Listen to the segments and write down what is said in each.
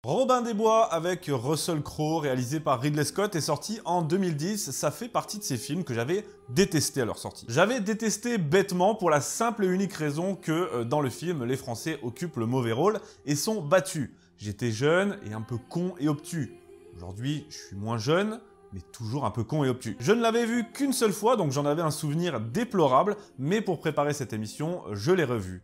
Robin des Bois avec Russell Crowe, réalisé par Ridley Scott, est sorti en 2010. Ça fait partie de ces films que j'avais détesté à leur sortie. J'avais détesté bêtement pour la simple et unique raison que dans le film, les Français occupent le mauvais rôle et sont battus. J'étais jeune et un peu con et obtus. Aujourd'hui, je suis moins jeune, mais toujours un peu con et obtus. Je ne l'avais vu qu'une seule fois, donc j'en avais un souvenir déplorable, mais pour préparer cette émission, je l'ai revu.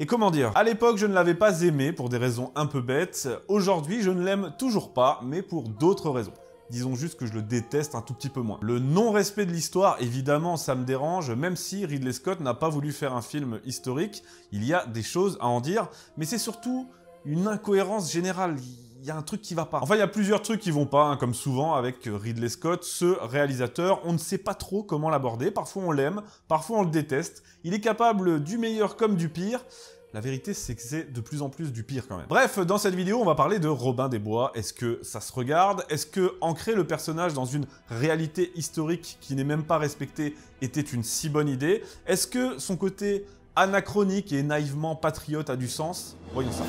Et comment dire, à l'époque, je ne l'avais pas aimé pour des raisons un peu bêtes. Aujourd'hui, je ne l'aime toujours pas, mais pour d'autres raisons. Disons juste que je le déteste un tout petit peu moins. Le non-respect de l'histoire, évidemment, ça me dérange, même si Ridley Scott n'a pas voulu faire un film historique. Il y a des choses à en dire, mais c'est surtout une incohérence générale. Il y a un truc qui va pas. Enfin, il y a plusieurs trucs qui vont pas, hein, comme souvent avec Ridley Scott, ce réalisateur, on ne sait pas trop comment l'aborder. Parfois on l'aime, parfois on le déteste. Il est capable du meilleur comme du pire. La vérité, c'est que c'est de plus en plus du pire quand même. Bref, dans cette vidéo, on va parler de Robin des Bois. Est-ce que ça se regarde? Est-ce que ancrer le personnage dans une réalité historique qui n'est même pas respectée était une si bonne idée? Est-ce que son côté anachronique et naïvement patriote a du sens? Voyons ça.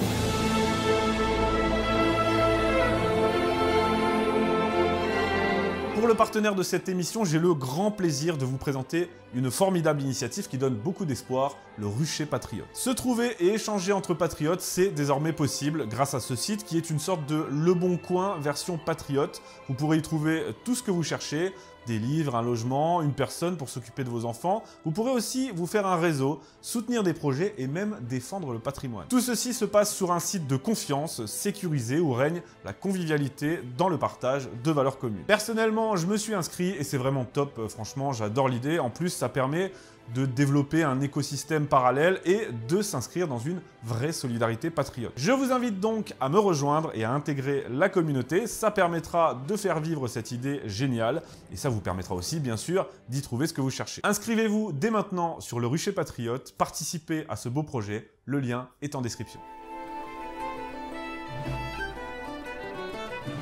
Pour le partenaire de cette émission, j'ai le grand plaisir de vous présenter une formidable initiative qui donne beaucoup d'espoir, le Rucher Patriote. Se trouver et échanger entre patriotes, c'est désormais possible grâce à ce site qui est une sorte de Le Bon Coin version patriote. Vous pourrez y trouver tout ce que vous cherchez, des livres, un logement, une personne pour s'occuper de vos enfants. Vous pourrez aussi vous faire un réseau, soutenir des projets et même défendre le patrimoine. Tout ceci se passe sur un site de confiance, sécurisé, où règne la convivialité dans le partage de valeurs communes. Personnellement, je me suis inscrit et c'est vraiment top, franchement, j'adore l'idée. En plus, ça permet de développer un écosystème parallèle et de s'inscrire dans une vraie solidarité patriote. Je vous invite donc à me rejoindre et à intégrer la communauté. Ça permettra de faire vivre cette idée géniale et ça vous permettra aussi, bien sûr, d'y trouver ce que vous cherchez. Inscrivez-vous dès maintenant sur le Rucher Patriote, participez à ce beau projet, le lien est en description.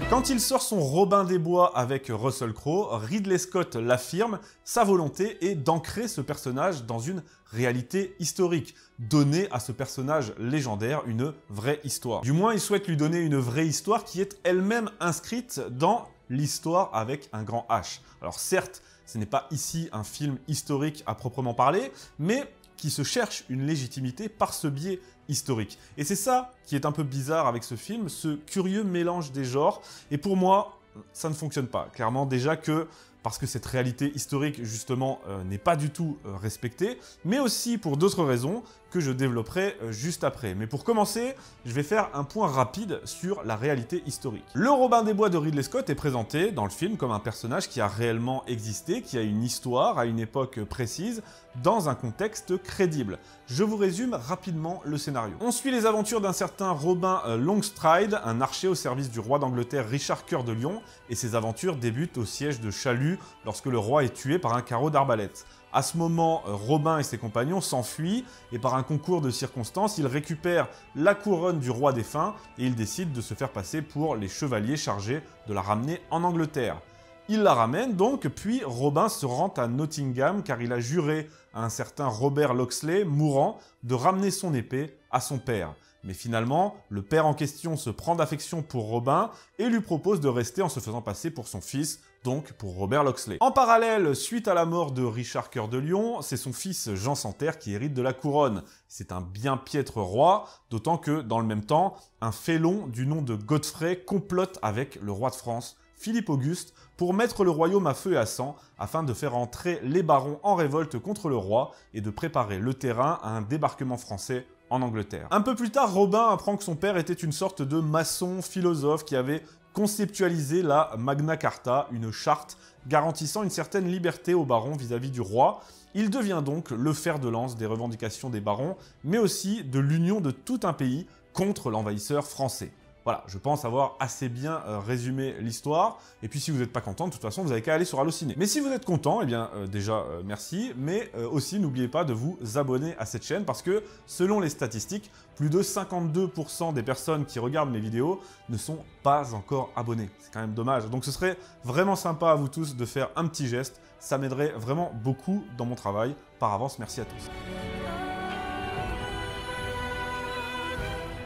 Quand il sort son Robin des Bois avec Russell Crowe, Ridley Scott l'affirme, sa volonté est d'ancrer ce personnage dans une réalité historique, donner à ce personnage légendaire une vraie histoire. Du moins, il souhaite lui donner une vraie histoire qui est elle-même inscrite dans l'histoire avec un grand H. Alors certes, ce n'est pas ici un film historique à proprement parler, mais qui se cherche une légitimité par ce biais historique. Et c'est ça qui est un peu bizarre avec ce film, ce curieux mélange des genres. Et pour moi, ça ne fonctionne pas. Clairement, déjà que parce que cette réalité historique, justement, n'est pas du tout respectée, mais aussi pour d'autres raisons que je développerai juste après. Mais pour commencer, je vais faire un point rapide sur la réalité historique. Le Robin des Bois de Ridley Scott est présenté dans le film comme un personnage qui a réellement existé, qui a une histoire à une époque précise, dans un contexte crédible. Je vous résume rapidement le scénario. On suit les aventures d'un certain Robin Longstride, un archer au service du roi d'Angleterre Richard Cœur de Lion, et ses aventures débutent au siège de Chalut lorsque le roi est tué par un carreau d'arbalète. À ce moment, Robin et ses compagnons s'enfuient et par un concours de circonstances, ils récupèrent la couronne du roi défunt et ils décident de se faire passer pour les chevaliers chargés de la ramener en Angleterre. Il la ramène donc, puis Robin se rend à Nottingham car il a juré à un certain Robert Locksley, mourant, de ramener son épée à son père. Mais finalement, le père en question se prend d'affection pour Robin et lui propose de rester en se faisant passer pour son fils, donc pour Robert Locksley. En parallèle, suite à la mort de Richard Cœur de Lion, c'est son fils Jean sans Terre qui hérite de la couronne. C'est un bien piètre roi, d'autant que, dans le même temps, un félon du nom de Godfrey complote avec le roi de France, Philippe Auguste, pour mettre le royaume à feu et à sang, afin de faire entrer les barons en révolte contre le roi et de préparer le terrain à un débarquement français en Angleterre. Un peu plus tard, Robin apprend que son père était une sorte de maçon philosophe qui avait conceptualisé la Magna Carta, une charte garantissant une certaine liberté aux barons vis-à-vis du roi. Il devient donc le fer de lance des revendications des barons, mais aussi de l'union de tout un pays contre l'envahisseur français. Voilà, je pense avoir assez bien résumé l'histoire. Et puis si vous n'êtes pas content, de toute façon, vous n'avez qu'à aller sur Allociné. Mais si vous êtes content, eh bien déjà merci. Mais aussi, n'oubliez pas de vous abonner à cette chaîne parce que selon les statistiques, plus de 52% des personnes qui regardent mes vidéos ne sont pas encore abonnées. C'est quand même dommage. Donc ce serait vraiment sympa à vous tous de faire un petit geste. Ça m'aiderait vraiment beaucoup dans mon travail. Par avance, merci à tous.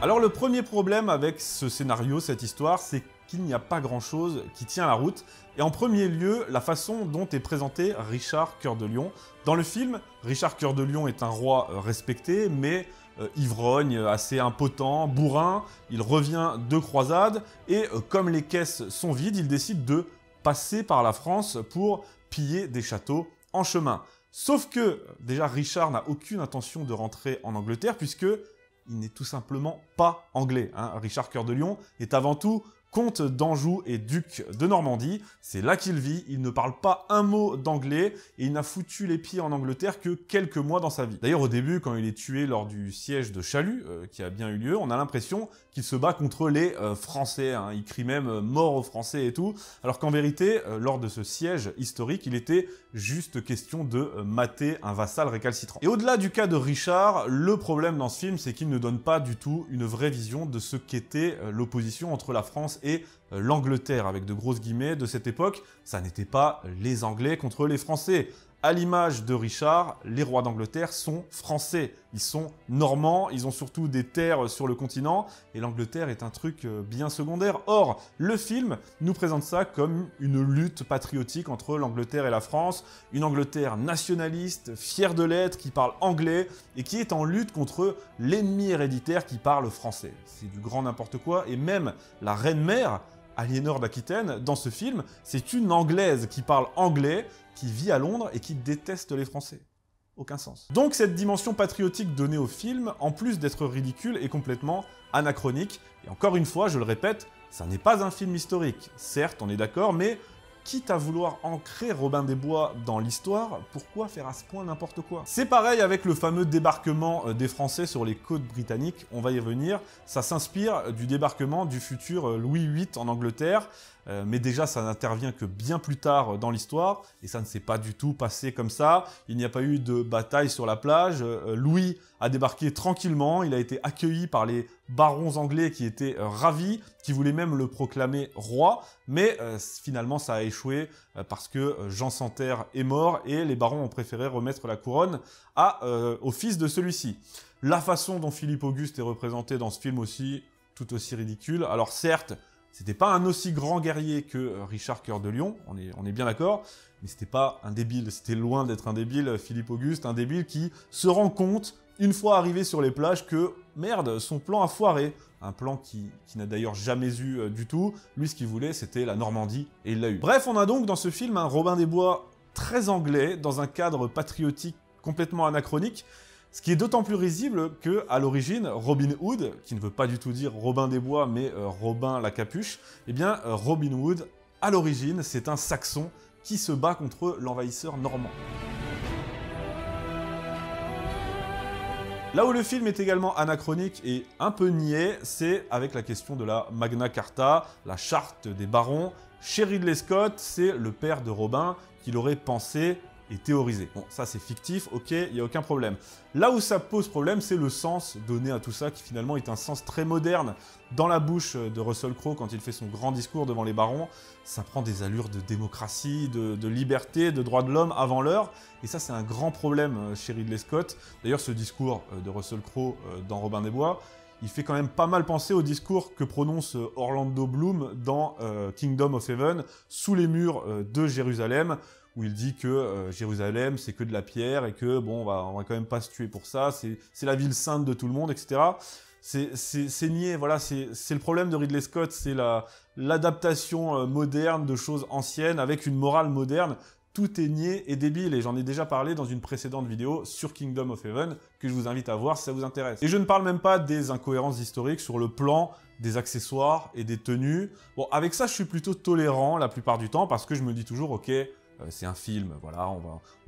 Alors le premier problème avec ce scénario, cette histoire, c'est qu'il n'y a pas grand-chose qui tient la route. Et en premier lieu, la façon dont est présenté Richard Cœur de Lion. Dans le film, Richard Cœur de Lion est un roi respecté, mais ivrogne, assez impotent, bourrin. Il revient de croisade et comme les caisses sont vides, il décide de passer par la France pour piller des châteaux en chemin. Sauf que, déjà, Richard n'a aucune intention de rentrer en Angleterre puisque il n'est tout simplement pas anglais. Hein. Richard Cœur de Lion est avant tout comte d'Anjou et duc de Normandie. C'est là qu'il vit, il ne parle pas un mot d'anglais et il n'a foutu les pieds en Angleterre que quelques mois dans sa vie. D'ailleurs, au début, quand il est tué lors du siège de Chalut, qui a bien eu lieu, on a l'impression qu'il se bat contre les Français. Hein. Il crie même « mort aux Français » et tout, alors qu'en vérité, lors de ce siège historique, il était juste question de mater un vassal récalcitrant. Et au-delà du cas de Richard, le problème dans ce film, c'est qu'il ne donne pas du tout une vraie vision de ce qu'était l'opposition entre la France et l'Angleterre, avec de grosses guillemets, de cette époque. Ça n'était pas les Anglais contre les Français. À l'image de Richard, les rois d'Angleterre sont français. Ils sont normands, ils ont surtout des terres sur le continent, et l'Angleterre est un truc bien secondaire. Or, le film nous présente ça comme une lutte patriotique entre l'Angleterre et la France, une Angleterre nationaliste, fière de l'être, qui parle anglais, et qui est en lutte contre l'ennemi héréditaire qui parle français. C'est du grand n'importe quoi, et même la reine-mère, Aliénor d'Aquitaine, dans ce film, c'est une Anglaise qui parle anglais, qui vit à Londres et qui déteste les Français. Aucun sens. Donc cette dimension patriotique donnée au film, en plus d'être ridicule, est complètement anachronique. Et encore une fois, je le répète, ça n'est pas un film historique. Certes, on est d'accord, mais quitte à vouloir ancrer Robin des Bois dans l'histoire, pourquoi faire à ce point n'importe quoi? C'est pareil avec le fameux débarquement des Français sur les côtes britanniques, on va y revenir. Ça s'inspire du débarquement du futur Louis VIII en Angleterre, mais déjà ça n'intervient que bien plus tard dans l'histoire, et ça ne s'est pas du tout passé comme ça. Il n'y a pas eu de bataille sur la plage, Louis a débarqué tranquillement, il a été accueilli par les barons anglais qui étaient ravis, qui voulaient même le proclamer roi, mais finalement ça a échoué parce que Jean sans Terre est mort et les barons ont préféré remettre la couronne au fils de celui-ci. La façon dont Philippe Auguste est représenté dans ce film aussi, tout aussi ridicule. Alors certes, c'était pas un aussi grand guerrier que Richard Cœur de Lion, on est bien d'accord, mais c'était pas un débile, c'était loin d'être un débile, Philippe Auguste, un débile qui se rend compte, une fois arrivé sur les plages, que merde, son plan a foiré. Un plan qui n'a d'ailleurs jamais eu du tout. Lui, ce qu'il voulait, c'était la Normandie, et il l'a eu. Bref, on a donc dans ce film un Robin des Bois très anglais, dans un cadre patriotique complètement anachronique, ce qui est d'autant plus risible que, à l'origine, Robin Hood, qui ne veut pas du tout dire Robin des Bois, mais Robin la capuche, eh bien, Robin Hood, à l'origine, c'est un Saxon qui se bat contre l'envahisseur normand. Là où le film est également anachronique et un peu niais, c'est avec la question de la Magna Carta, la charte des barons. Chez Ridley Scott, c'est le père de Robin qui l'aurait pensé et théorisé. Bon, ça c'est fictif, ok, il n'y a aucun problème. Là où ça pose problème, c'est le sens donné à tout ça, qui finalement est un sens très moderne. Dans la bouche de Russell Crowe, quand il fait son grand discours devant les barons, ça prend des allures de démocratie, de liberté, de droits de l'homme avant l'heure, et ça c'est un grand problème chez Ridley Scott. D'ailleurs, ce discours de Russell Crowe dans Robin des Bois, il fait quand même pas mal penser au discours que prononce Orlando Bloom dans Kingdom of Heaven, sous les murs de Jérusalem, où il dit que Jérusalem, c'est que de la pierre, et que, bon, on va quand même pas se tuer pour ça, c'est la ville sainte de tout le monde, etc. C'est niais, voilà, c'est le problème de Ridley Scott, c'est l'adaptation moderne de choses anciennes, avec une morale moderne. Tout est niais et débile, et j'en ai déjà parlé dans une précédente vidéo sur Kingdom of Heaven, que je vous invite à voir si ça vous intéresse. Et je ne parle même pas des incohérences historiques sur le plan des accessoires et des tenues. Bon, avec ça, je suis plutôt tolérant la plupart du temps, parce que je me dis toujours, ok, c'est un film, voilà,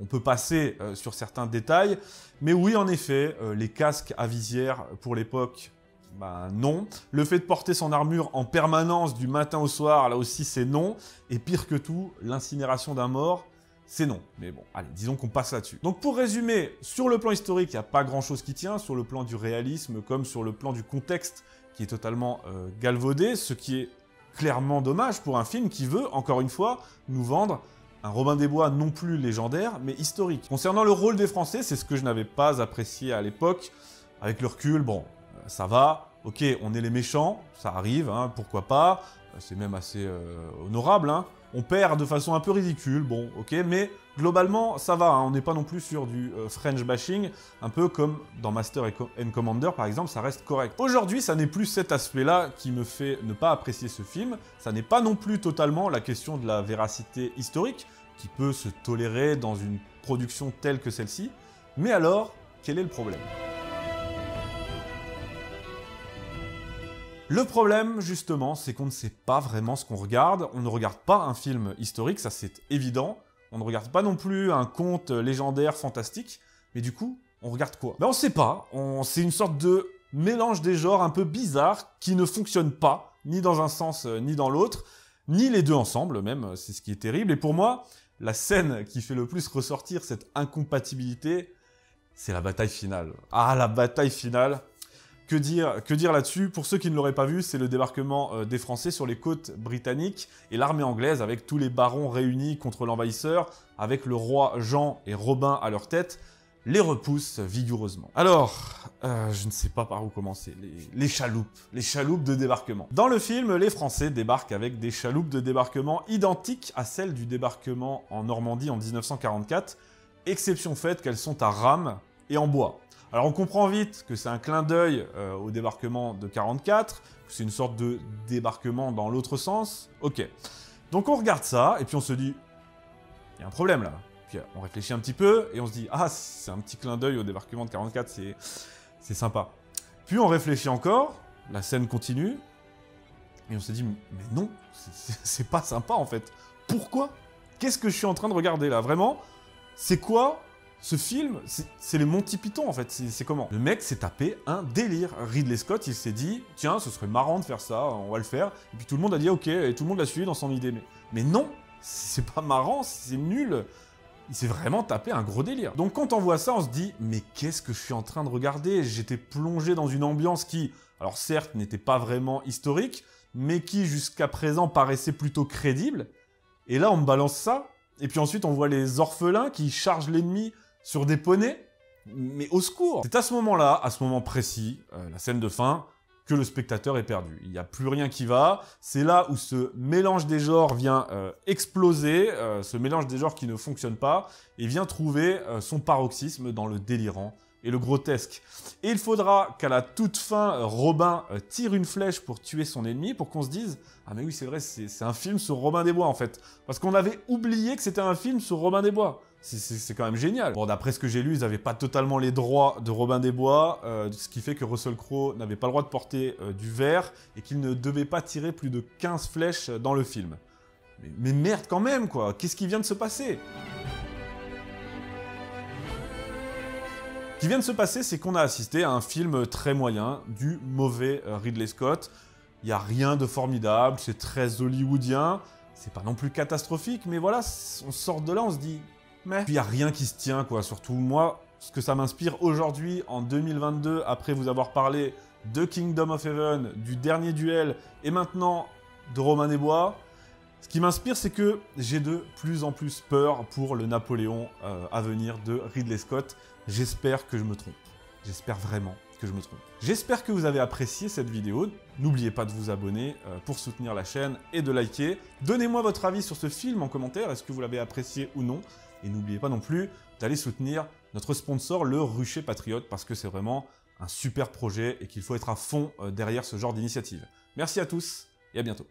on peut passer sur certains détails. Mais oui, en effet, les casques à visière pour l'époque, ben non. Le fait de porter son armure en permanence du matin au soir, là aussi c'est non. Et pire que tout, l'incinération d'un mort, c'est non. Mais bon, allez, disons qu'on passe là-dessus. Donc pour résumer, sur le plan historique, il n'y a pas grand-chose qui tient, sur le plan du réalisme, comme sur le plan du contexte, qui est totalement galvaudé, ce qui est clairement dommage pour un film qui veut, encore une fois, nous vendre un Robin des Bois non plus légendaire, mais historique. Concernant le rôle des Français, c'est ce que je n'avais pas apprécié à l'époque. Avec le recul, bon, ça va. Ok, on est les méchants, ça arrive, hein, pourquoi pas, c'est même assez honorable, hein. On perd de façon un peu ridicule, bon, ok, mais globalement, ça va, hein, on n'est pas non plus sur du French bashing, un peu comme dans Master and Commander, par exemple, ça reste correct. Aujourd'hui, ça n'est plus cet aspect-là qui me fait ne pas apprécier ce film, ça n'est pas non plus totalement la question de la véracité historique, qui peut se tolérer dans une production telle que celle-ci, mais alors, quel est le problème ? Le problème, justement, c'est qu'on ne sait pas vraiment ce qu'on regarde. On ne regarde pas un film historique, ça c'est évident. On ne regarde pas non plus un conte légendaire fantastique. Mais du coup, on regarde quoi? Ben on sait pas. C'est une sorte de mélange des genres un peu bizarre qui ne fonctionne pas, ni dans un sens ni dans l'autre, ni les deux ensemble même, c'est ce qui est terrible. Et pour moi, la scène qui fait le plus ressortir cette incompatibilité, c'est la bataille finale. Ah, la bataille finale! Que dire là-dessus? Pour ceux qui ne l'auraient pas vu, c'est le débarquement des Français sur les côtes britanniques et l'armée anglaise avec tous les barons réunis contre l'envahisseur, avec le roi Jean et Robin à leur tête, les repousse vigoureusement. Alors, je ne sais pas par où commencer. Les chaloupes de débarquement. Dans le film, les Français débarquent avec des chaloupes de débarquement identiques à celles du débarquement en Normandie en 1944, exception faite qu'elles sont à rames et en bois. Alors on comprend vite que c'est un clin d'œil au débarquement de 44, que c'est une sorte de débarquement dans l'autre sens. Ok. Donc on regarde ça, et puis on se dit, il y a un problème là. Puis on réfléchit un petit peu, et on se dit, ah, c'est un petit clin d'œil au débarquement de 44, c'est sympa. Puis on réfléchit encore, la scène continue, et on se dit, mais non, c'est pas sympa en fait. Pourquoi? Qu'est-ce que je suis en train de regarder là? Vraiment? C'est quoi? Ce film, c'est les Monty Python en fait, c'est comment? Le mec s'est tapé un délire. Ridley Scott, il s'est dit, tiens, ce serait marrant de faire ça, on va le faire. Et puis tout le monde a dit ok, et tout le monde l'a suivi dans son idée. Mais non, c'est pas marrant, c'est nul. Il s'est vraiment tapé un gros délire. Donc quand on voit ça, on se dit, mais qu'est-ce que je suis en train de regarder? J'étais plongé dans une ambiance qui, alors certes, n'était pas vraiment historique, mais qui jusqu'à présent paraissait plutôt crédible. Et là, on me balance ça, et puis ensuite on voit les orphelins qui chargent l'ennemi sur des poneys, mais au secours! C'est à ce moment-là, à ce moment précis, la scène de fin, que le spectateur est perdu. Il n'y a plus rien qui va, c'est là où ce mélange des genres vient exploser, ce mélange des genres qui ne fonctionne pas, et vient trouver son paroxysme dans le délirant et le grotesque. Et il faudra qu'à la toute fin, Robin tire une flèche pour tuer son ennemi, pour qu'on se dise « Ah mais oui, c'est vrai, c'est un film sur Robin des Bois en fait. » Parce qu'on avait oublié que c'était un film sur Robin des Bois. C'est quand même génial. Bon, d'après ce que j'ai lu, ils n'avaient pas totalement les droits de Robin des Bois, ce qui fait que Russell Crowe n'avait pas le droit de porter du vert et qu'il ne devait pas tirer plus de 15 flèches dans le film. Mais merde quand même, quoi. Qu'est-ce qui vient de se passer? Ce qui vient de se passer, c'est qu'on a assisté à un film très moyen, du mauvais Ridley Scott. Il n'y a rien de formidable, c'est très hollywoodien, c'est pas non plus catastrophique, mais voilà, on sort de là, on se dit... Mais... Puis il n'y a rien qui se tient, quoi. Surtout moi, ce que ça m'inspire aujourd'hui, en 2022, après vous avoir parlé de Kingdom of Heaven, du dernier duel, et maintenant de Robin des Bois, ce qui m'inspire, c'est que j'ai de plus en plus peur pour le Napoléon à venir de Ridley Scott. J'espère que je me trompe. J'espère vraiment que je me trompe. J'espère que vous avez apprécié cette vidéo. N'oubliez pas de vous abonner pour soutenir la chaîne et de liker. Donnez-moi votre avis sur ce film en commentaire. Est-ce que vous l'avez apprécié ou non? Et n'oubliez pas non plus d'aller soutenir notre sponsor, le Rucher Patriote, parce que c'est vraiment un super projet et qu'il faut être à fond derrière ce genre d'initiative. Merci à tous et à bientôt.